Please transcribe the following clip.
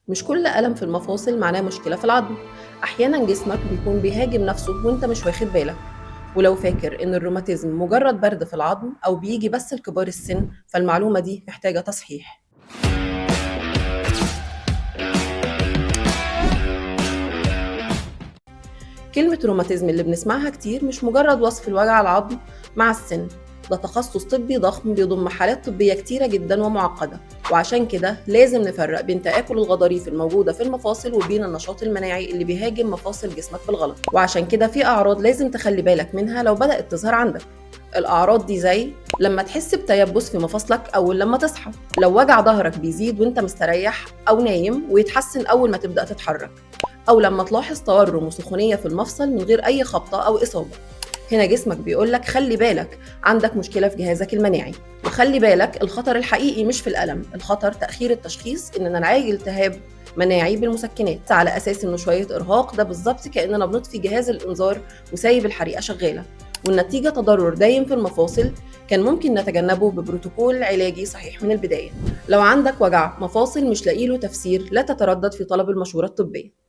مش كل ألم في المفاصل معناه مشكلة في العظم. أحيانا جسمك بيكون بيهاجم نفسه وانت مش واخد بالك. ولو فاكر إن الروماتيزم مجرد برد في العظم أو بيجي بس لكبار السن، فالمعلومة دي محتاجة تصحيح. كلمة روماتيزم اللي بنسمعها كتير مش مجرد وصف الوجع العظم مع السن، ده تخصص طبي ضخم بيضم حالات طبية كتيرة جدا ومعقدة. وعشان كده لازم نفرق بين تآكل الغضاريف الموجودة في المفاصل وبين النشاط المناعي اللي بيهاجم مفاصل جسمك بالغلط. وعشان كده في أعراض لازم تخلي بالك منها لو بدأت تظهر عندك. الأعراض دي زي لما تحس بتيبس في مفاصلك أول لما تصحى، لو وجع ظهرك بيزيد وانت مستريح أو نايم ويتحسن أول ما تبدأ تتحرك، أو لما تلاحظ تورم وسخونية في المفصل من غير أي خبطة أو إصابة. هنا جسمك بيقولك خلي بالك، عندك مشكلة في جهازك المناعي. وخلي بالك، الخطر الحقيقي مش في الألم، الخطر تأخير التشخيص، إننا نعالج التهاب مناعي بالمسكنات على أساس إنه شوية إرهاق، ده بالظبط كأننا بنطفي جهاز الإنذار وسايب الحريقة شغالة. والنتيجة تضرر دايم في المفاصل كان ممكن نتجنبه ببروتوكول علاجي صحيح من البداية. لو عندك وجع مفاصل مش لاقيله تفسير، لا تتردد في طلب المشورة الطبية.